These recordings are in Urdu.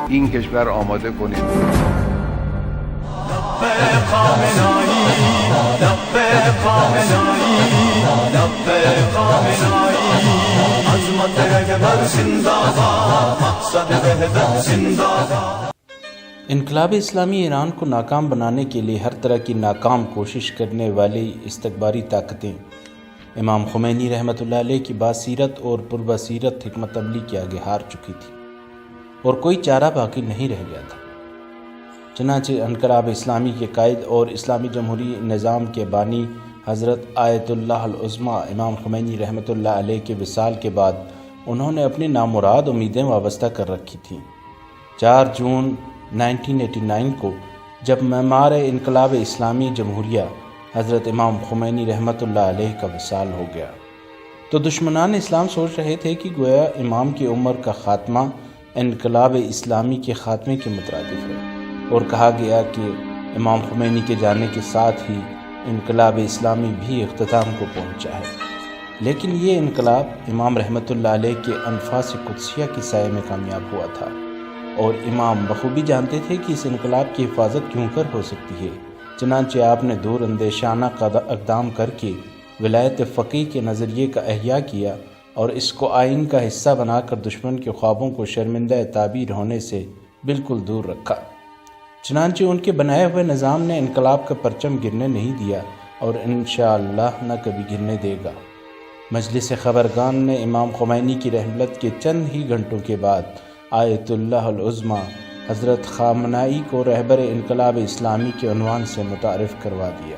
این کشور آماده کنید. انقلاب اسلامی ایران کو ناکام بنانے کے لیے ہر طرح کی ناکام کوشش کرنے والی استکباری طاقتیں امام خمینی رحمۃ اللہ علیہ کی باسیرت اور پربصیرت حکمت عملی کے آگے ہار چکی تھی اور کوئی چارہ باقی نہیں رہ گیا تھا۔ چنانچہ انقلاب اسلامی کے قائد اور اسلامی جمہوری نظام کے بانی حضرت آیت اللہ العظمیٰ امام خمینی رحمۃ اللہ علیہ کے وصال کے بعد انہوں نے اپنی نامراد امیدیں وابستہ کر رکھی تھیں۔ 4 جون 1989 کو جب معمار انقلاب اسلامی جمہوریہ حضرت امام خمینی رحمۃ اللہ علیہ کا وصال ہو گیا تو دشمنان اسلام سوچ رہے تھے کہ گویا امام کی عمر کا خاتمہ انقلاب اسلامی کے خاتمے کے مترادف ہے، اور کہا گیا کہ امام خمینی کے جانے کے ساتھ ہی انقلاب اسلامی بھی اختتام کو پہنچا ہے۔ لیکن یہ انقلاب امام رحمۃ اللہ علیہ کے انفاس قدسیہ کے سائے میں کامیاب ہوا تھا، اور امام بخوبی جانتے تھے کہ اس انقلاب کی حفاظت کیوں کر ہو سکتی ہے۔ چنانچہ آپ نے دور اندیشانہ اقدام کر کے ولایت فقیہ کے نظریے کا احیاء کیا اور اس کو آئین کا حصہ بنا کر دشمن کے خوابوں کو شرمندہ تعبیر ہونے سے بالکل دور رکھا۔ چنانچہ ان کے بنائے ہوئے نظام نے انقلاب کا پرچم گرنے نہیں دیا اور انشاءاللہ نہ کبھی گرنے دے گا۔ مجلس خبرگان نے امام خمینی کی رحلت کے چند ہی گھنٹوں کے بعد آیت اللہ العظمیٰ حضرت خامنائی کو رہبر انقلاب اسلامی کے عنوان سے متعارف کروا دیا۔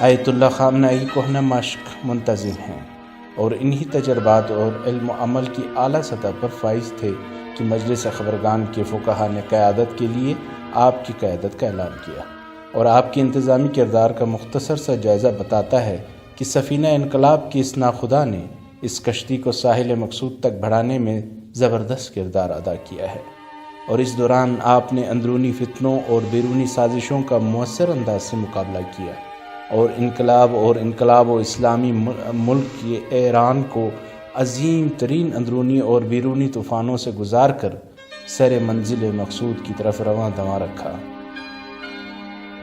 آیت اللہ خامنائی کوہنہ مشق منتظم ہیں اور انہی تجربات اور علم و عمل کی اعلیٰ سطح پر فائز تھے کہ مجلس خبرگان کے فقہا نے قیادت کے لیے آپ کی قیادت کا اعلان کیا، اور آپ کی انتظامی کردار کا مختصر سا جائزہ بتاتا ہے کہ سفینہ انقلاب کی اس ناخدا نے اس کشتی کو ساحل مقصود تک بڑھانے میں زبردست کردار ادا کیا ہے، اور اس دوران آپ نے اندرونی فتنوں اور بیرونی سازشوں کا مؤثر انداز سے مقابلہ کیا، اور انقلاب و اسلامی ملک ایران کو عظیم ترین اندرونی اور بیرونی طوفانوں سے گزار کر سر منزل مقصود کی طرف رواں دواں رکھا۔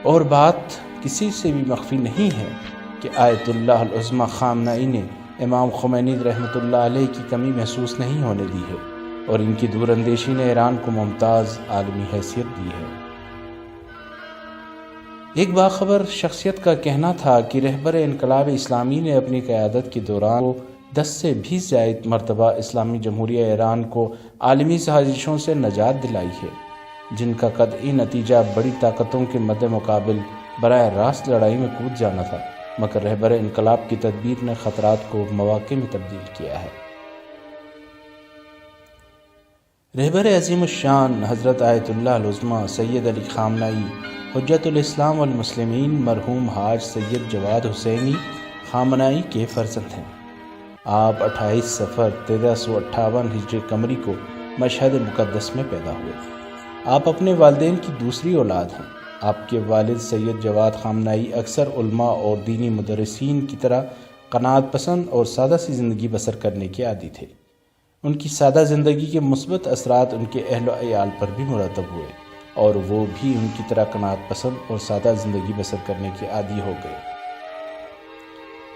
اور بات کسی سے بھی مخفی نہیں ہے کہ آیت اللہ العظمیٰ خامنائی نے امام خمینی رحمۃ اللہ علیہ کی کمی محسوس نہیں ہونے دی ہے، اور ان کی دور اندیشی نے ایران کو ممتاز عالمی حیثیت دی ہے۔ ایک باخبر شخصیت کا کہنا تھا کہ رہبر انقلاب اسلامی نے اپنی قیادت کے دوران 10 سے بھی زائد مرتبہ اسلامی جمہوریہ ایران کو عالمی سازشوں سے نجات دلائی ہے، جن کا قطعی نتیجہ بڑی طاقتوں کے مد مقابل براہ راست لڑائی میں کود جانا تھا، مگر رہبر انقلاب کی تدبیر نے خطرات کو مواقع میں تبدیل کیا ہے۔ رہبر عظیم الشان حضرت آیت اللہ العظمیٰ سید علی خامنائی حجت الاسلام والمسلمین مرحوم حاج سید جواد حسینی خامنائی کے فرزند ہیں۔ آپ 28 صفر 1358 ہجری قمری کو مشہد مقدس میں پیدا ہوئے۔ آپ اپنے والدین کی دوسری اولاد ہیں۔ آپ کے والد سید جواد خامنائی اکثر علماء اور دینی مدرسین کی طرح قناعت پسند اور سادہ سی زندگی بسر کرنے کے عادی تھے۔ ان کی سادہ زندگی کے مثبت اثرات ان کے اہل و عیال پر بھی مرتب ہوئے، اور وہ بھی ان کی طرح قناعت پسند اور سادہ زندگی بسر کرنے کے عادی ہو گئے۔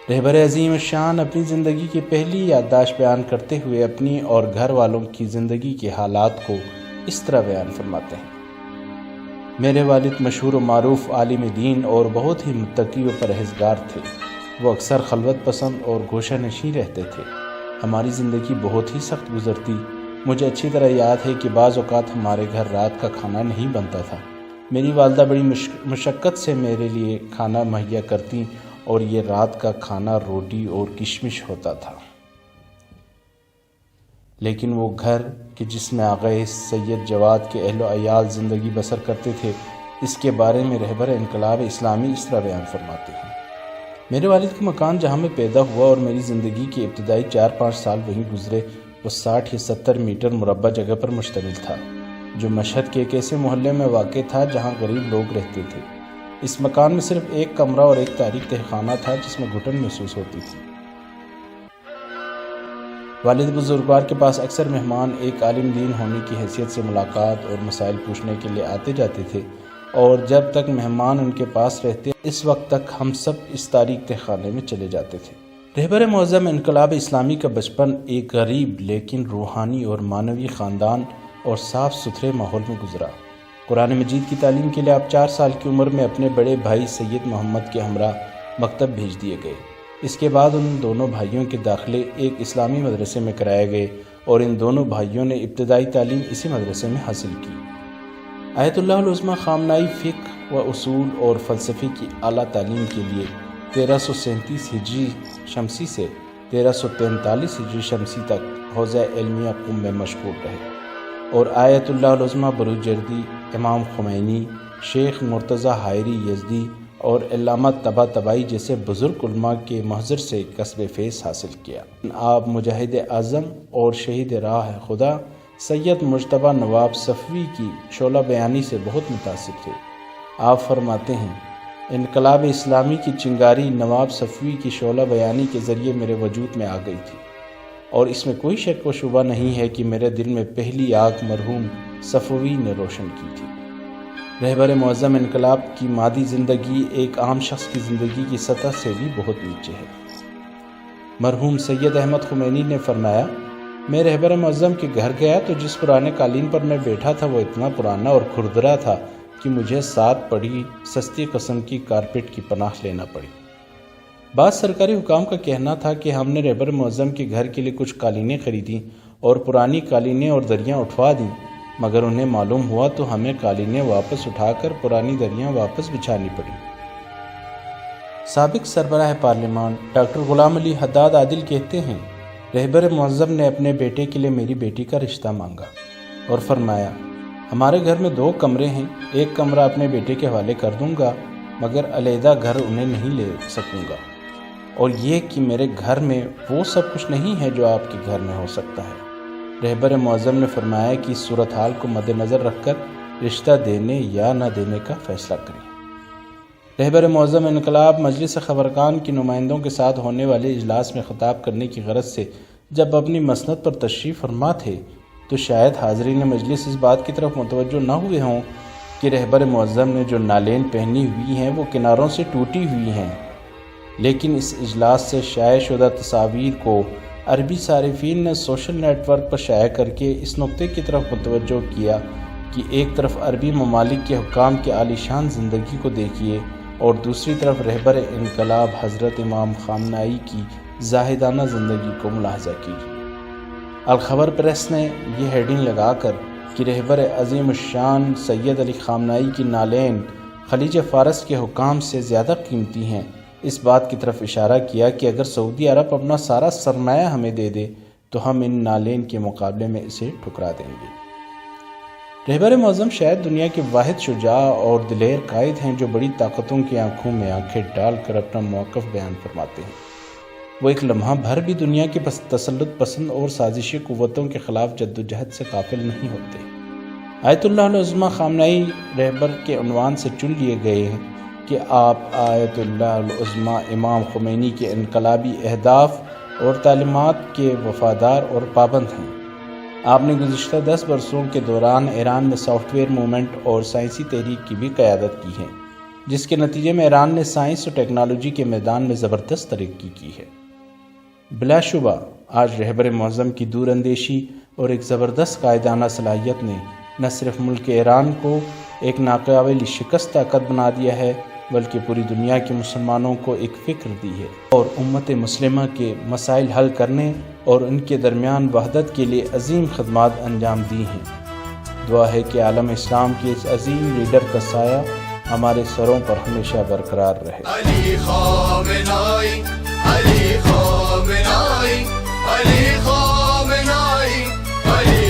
رہبر عظیم الشان اپنی زندگی کی پہلی یادداشت بیان کرتے ہوئے اپنی اور گھر والوں کی زندگی کے حالات کو اس طرح بیان فرماتے ہیں: میرے والد مشہور و معروف عالم دین اور بہت ہی متقی و پرہیزگار تھے۔ وہ اکثر خلوت پسند اور گوشہ نشین رہتے تھے۔ ہماری زندگی بہت ہی سخت گزرتی۔ مجھے اچھی طرح یاد ہے کہ بعض اوقات ہمارے گھر رات کا کھانا نہیں بنتا تھا۔ میری والدہ بڑی مشقت سے میرے لیے کھانا مہیا کرتیں، اور یہ رات کا کھانا روٹی اور کشمش ہوتا تھا۔ لیکن وہ گھر کہ جس میں آغا سید جواد کے اہل و عیال زندگی بسر کرتے تھے، اس کے بارے میں رہبر انقلاب اسلامی اس طرح بیان فرماتے ہیں: میرے والد کا مکان جہاں میں پیدا ہوا اور میری زندگی کے ابتدائی 4-5 سال وہیں گزرے، وہ 60 یا 70 میٹر مربع جگہ پر مشتمل تھا، جو مشہد کے ایک ایسے محلے میں واقع تھا جہاں غریب لوگ رہتے تھے۔ اس مکان میں صرف ایک کمرہ اور ایک تاریک تہخانہ تھا جس میں گھٹن محسوس ہوتی تھی۔ والد بزرگوار کے پاس اکثر مہمان ایک عالم دین ہونے کی حیثیت سے ملاقات اور مسائل پوچھنے کے لیے آتے جاتے تھے، اور جب تک مہمان ان کے پاس رہتے اس وقت تک ہم سب اس تاریک تہ خانے میں چلے جاتے تھے۔ رہبر معظم انقلاب اسلامی کا بچپن ایک غریب لیکن روحانی اور معنوی خاندان اور صاف ستھرے ماحول میں گزرا۔ قرآن مجید کی تعلیم کے لیے آپ 4 سال کی عمر میں اپنے بڑے بھائی سید محمد کے ہمراہ مکتب بھیج دیے گئے۔ اس کے بعد ان دونوں بھائیوں کے داخلے ایک اسلامی مدرسے میں کرائے گئے اور ان دونوں بھائیوں نے ابتدائی تعلیم اسی مدرسے میں حاصل کی۔ آیت اللہ العظمیٰ خامنائی فقہ و اصول اور فلسفے کی اعلیٰ تعلیم کے لیے 1337 ہجری شمسی سے 1343 ہجری شمسی تک حوزہ علمیہ قم میں مشغول رہے، اور آیت اللہ العظمیٰ بروجردی، امام خمینی، شیخ مرتضیٰ حائری یزدی اور علامہ طباطبائی جیسے بزرگ علماء کے محضر سے کسب فیض حاصل کیا۔ آپ مجاہد اعظم اور شہید راہ خدا سید مجتبیٰ نواب صفوی کی شعلہ بیانی سے بہت متاثر تھے۔ آپ فرماتے ہیں، انقلاب اسلامی کی چنگاری نواب صفوی کی شعلہ بیانی کے ذریعے میرے وجود میں آ گئی تھی، اور اس میں کوئی شک و شبہ نہیں ہے کہ میرے دل میں پہلی آگ مرحوم صفوی نے روشن کی تھی۔ رہبر معظم انقلاب کی مادی زندگی ایک عام شخص کی زندگی کی سطح سے بھی بہت نیچے ہے۔ مرحوم سید احمد خمینی نے فرمایا، میں رہبر معظم کے گھر گیا تو جس پرانے قالین پر میں بیٹھا تھا وہ اتنا پرانا اور کھردرا تھا کہ مجھے 7 پڑی سستی قسم کی کارپیٹ کی پناہ لینا پڑی۔ بعض سرکاری حکام کا کہنا تھا کہ ہم نے رہبر معظم کے گھر کے لیے کچھ قالینیں خریدیں اور پرانی قالینیں اور دریاں اٹھوا دیں، مگر انہیں معلوم ہوا تو ہمیں قالینیں واپس اٹھا کر پرانی دریاں واپس بچھانی پڑی۔ سابق سربراہ پارلیمان ڈاکٹر غلام علی حداد عادل کہتے ہیں، رہبر معظم نے اپنے بیٹے کے لیے میری بیٹی کا رشتہ مانگا اور فرمایا، ہمارے گھر میں 2 کمرے ہیں، ایک کمرہ اپنے بیٹے کے حوالے کر دوں گا، مگر علیحدہ گھر انہیں نہیں لے سکوں گا، اور یہ کہ میرے گھر میں وہ سب کچھ نہیں ہے جو آپ کے گھر میں ہو سکتا ہے۔ رہبر معظم نے فرمایا کہ اس صورتحال کو مد نظر رکھ کر رشتہ دینے یا نہ دینے کا فیصلہ کریں۔ رہبر معظم انقلاب مجلس خبرگان کے نمائندوں کے ساتھ ہونے والے اجلاس میں خطاب کرنے کی غرض سے جب اپنی مسند پر تشریف فرما تھے تو شاید حاضرین مجلس اس بات کی طرف متوجہ نہ ہوئے ہوں کہ رہبر معظم نے جو نالین پہنی ہوئی ہیں وہ کناروں سے ٹوٹی ہوئی ہیں، لیکن اس اجلاس سے شائع شدہ تصاویر کو عربی صارفین نے سوشل نیٹ ورک پر شائع کر کے اس نقطے کی طرف متوجہ کیا کہ ایک طرف عربی ممالک کے حکام کی عالیشان زندگی کو دیکھیے اور دوسری طرف رہبر انقلاب حضرت امام خامنائی کی زاہدانہ زندگی کو ملاحظہ کیجیے۔ الخبر پریس نے یہ ہیڈنگ لگا کر کہ رہبر عظیم الشان سید علی خامنائی کی نالین خلیج فارس کے حکام سے زیادہ قیمتی ہیں، اس بات کی طرف اشارہ کیا کہ اگر سعودی عرب اپنا سارا سرمایہ ہمیں دے دے تو ہم ان نالین کے مقابلے میں اسے ٹھکرا دیں گے۔ رہبر معظم شاید دنیا کے واحد شجاع اور دلیر قائد ہیں جو بڑی طاقتوں کی آنکھوں میں آنکھیں ڈال کر اپنا موقف بیان فرماتے ہیں۔ وہ ایک لمحہ بھر بھی دنیا کی تسلط پسند اور سازشی قوتوں کے خلاف جدوجہد سے غافل نہیں ہوتے۔ آیت اللہ العظمیٰ خامنائی رہبر کے عنوان سے چن لیے گئے ہیں کہ آپ آیت اللہ العظمیٰ امام خمینی کے انقلابی اہداف اور تعلیمات کے وفادار اور پابند ہیں۔ آپ نے گزشتہ 10 برسوں کے دوران ایران میں سافٹ ویئر موومنٹ اور سائنسی تحریک کی بھی قیادت کی ہے، جس کے نتیجے میں ایران نے سائنس اور ٹیکنالوجی کے میدان میں زبردست ترقی کی ہے۔ بلا شبہ آج رہبر معظم کی دور اندیشی اور ایک زبردست قائدانہ صلاحیت نے نہ صرف ملک ایران کو ایک ناقابل شکست طاقت بنا دیا ہے بلکہ پوری دنیا کے مسلمانوں کو ایک فکر دی ہے اور امت مسلمہ کے مسائل حل کرنے اور ان کے درمیان وحدت کے لیے عظیم خدمات انجام دی ہیں۔ دعا ہے کہ عالم اسلام کے اس عظیم لیڈر کا سایہ ہمارے سروں پر ہمیشہ برقرار رہے۔ علی خامنائی، علی خامنائی، علی خامنائی، علی